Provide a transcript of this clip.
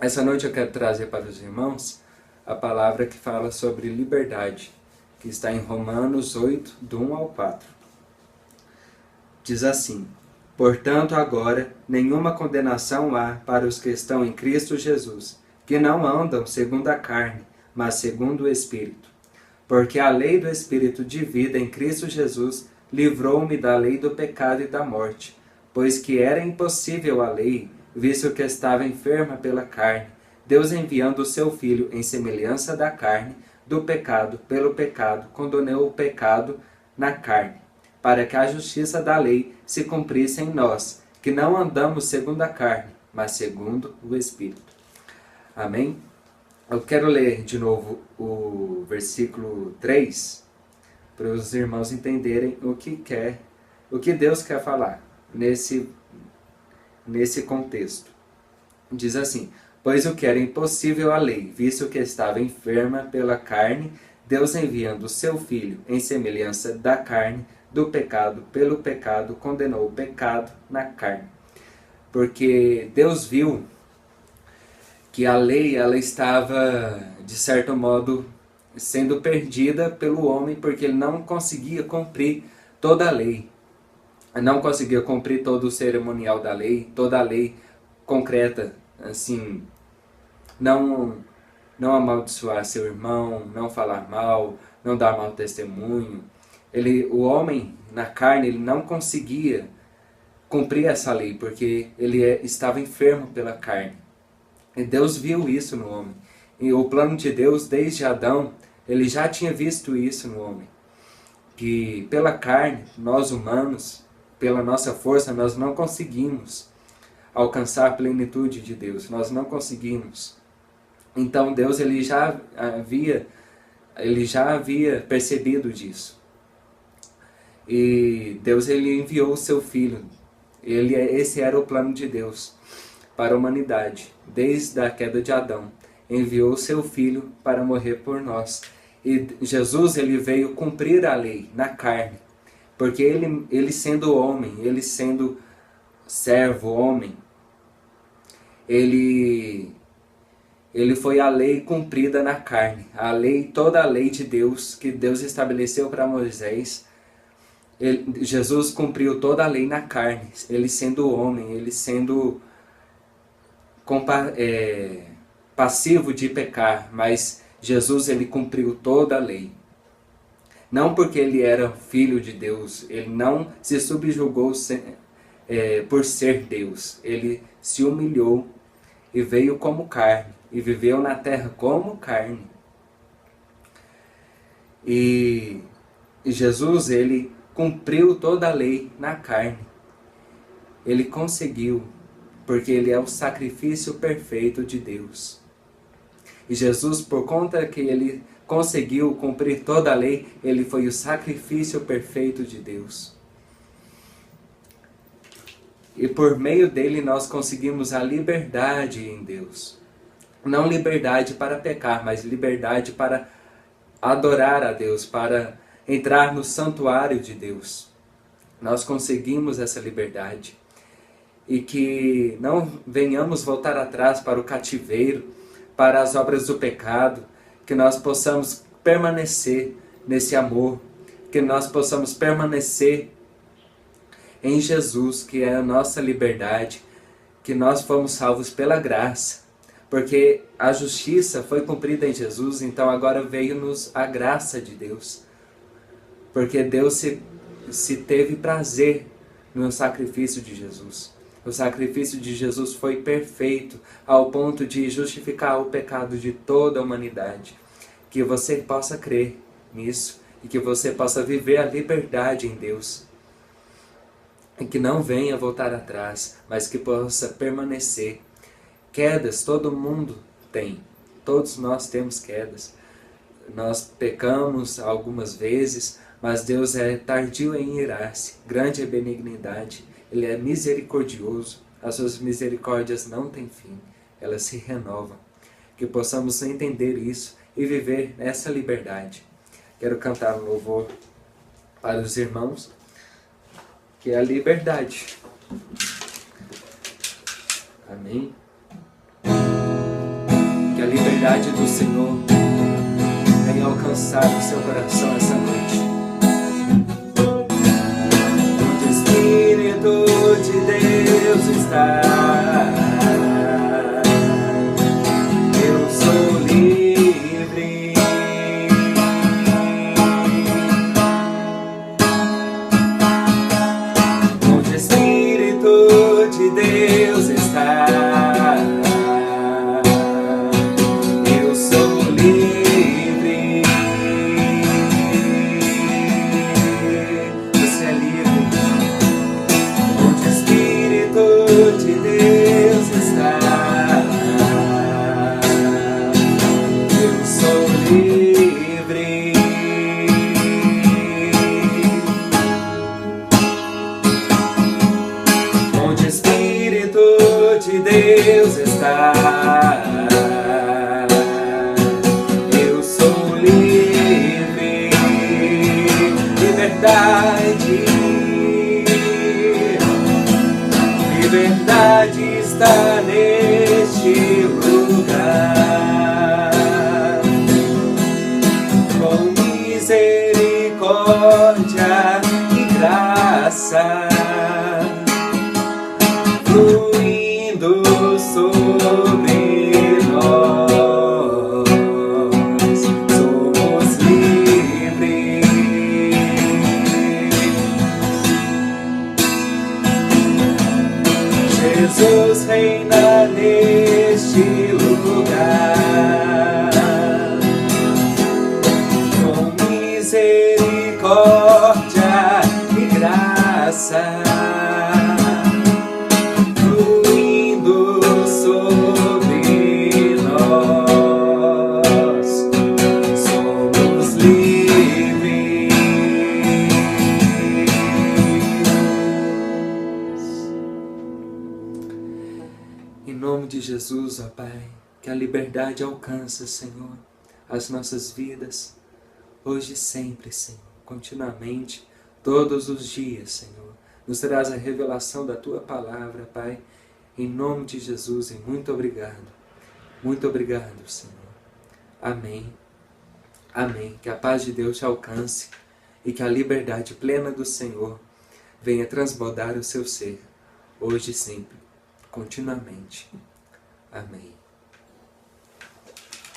Essa noite eu quero trazer para os irmãos a palavra que fala sobre liberdade, que está em Romanos 8, do 1 ao 4. Diz assim: Portanto, agora, nenhuma condenação há para os que estão em Cristo Jesus, que não andam segundo a carne, mas segundo o Espírito. Porque a lei do Espírito de vida em Cristo Jesus livrou-me da lei do pecado e da morte, pois que era impossível a lei, visto que estava enferma pela carne, Deus enviando o seu Filho em semelhança da carne, do pecado, pelo pecado, condenou o pecado na carne, para que a justiça da lei se cumprisse em nós, que não andamos segundo a carne, mas segundo o Espírito. Amém? Eu quero ler de novo o versículo 3, para os irmãos entenderem o que Deus quer falar nesse contexto. Diz assim: Pois o que era impossível à lei, visto que estava enferma pela carne, Deus enviando o seu Filho em semelhança da carne, do pecado, pelo pecado, condenou o pecado na carne. Porque Deus viu que a lei ela estava, de certo modo, sendo perdida pelo homem, porque ele não conseguia cumprir toda a lei. Não conseguia cumprir todo o cerimonial da lei, toda a lei concreta, assim, não amaldiçoar seu irmão, não falar mal, não dar mau testemunho. O homem, na carne, ele não conseguia cumprir essa lei, porque ele estava enfermo pela carne. E Deus viu isso no homem. E o plano de Deus, desde Adão, ele já tinha visto isso no homem. Que pela carne, nós humanos, pela nossa força, nós não conseguimos alcançar a plenitude de Deus. Nós não conseguimos. Então Deus ele já havia percebido disso. E Deus ele enviou o seu Filho. Esse era o plano de Deus para a humanidade, desde a queda de Adão. Enviou o seu Filho para morrer por nós. E Jesus ele veio cumprir a lei na carne, porque ele sendo homem, ele sendo servo, homem, ele foi a lei cumprida na carne. A lei, toda a lei de Deus, que Deus estabeleceu para Moisés, Jesus cumpriu toda a lei na carne. Ele sendo homem, ele sendo passivo de pecar, mas Jesus ele cumpriu toda a lei. Não porque ele era filho de Deus, ele não se subjugou por ser Deus. Ele se humilhou e veio como carne, e viveu na terra como carne. E Jesus ele cumpriu toda a lei na carne. Ele conseguiu, porque ele é o sacrifício perfeito de Deus. E Jesus, por conta que ele conseguiu cumprir toda a lei, ele foi o sacrifício perfeito de Deus. E por meio dele nós conseguimos a liberdade em Deus. Não liberdade para pecar, mas liberdade para adorar a Deus, para entrar no santuário de Deus. Nós conseguimos essa liberdade. E que não venhamos voltar atrás para o cativeiro, para as obras do pecado, que nós possamos permanecer nesse amor, que nós possamos permanecer em Jesus, que é a nossa liberdade, que nós fomos salvos pela graça, porque a justiça foi cumprida em Jesus, então agora veio-nos a graça de Deus, porque Deus se teve prazer no sacrifício de Jesus. O sacrifício de Jesus foi perfeito ao ponto de justificar o pecado de toda a humanidade. Que você possa crer nisso e que você possa viver a liberdade em Deus. E que não venha voltar atrás, mas que possa permanecer. Quedas todo mundo tem. Todos nós temos quedas. Nós pecamos algumas vezes, mas Deus é tardio em irar-se. Grande é benignidade. Ele é misericordioso, as suas misericórdias não têm fim, elas se renovam. Que possamos entender isso e viver nessa liberdade. Quero cantar um louvor para os irmãos, que é a liberdade. Amém? liberdade do Senhor venha alcançar o seu coração essa noite. Onde o Espírito de Deus está, eu sou livre. Onde o Espírito de Deus está, eu sou livre. Você é livre. Onde o Espírito de Deus está, eu sou livre. Onde o Espírito de Deus está, eu sou livre. Liberdade, liberdade está neste lugar. Com misericórdia e graça fluindo sobre nós, somos livres. Jesus reina neste lugar, com misericórdia e graça fluindo sobre nós, somos livres. Em nome de Jesus, ó Pai, que a liberdade alcance, Senhor, as nossas vidas, hoje e sempre, Senhor, continuamente, todos os dias, Senhor. Nos traz a revelação da Tua Palavra, Pai, em nome de Jesus, e muito obrigado. Muito obrigado, Senhor. Amém. Amém. Que a paz de Deus te alcance e que a liberdade plena do Senhor venha transbordar o seu ser, hoje e sempre, continuamente. Amém.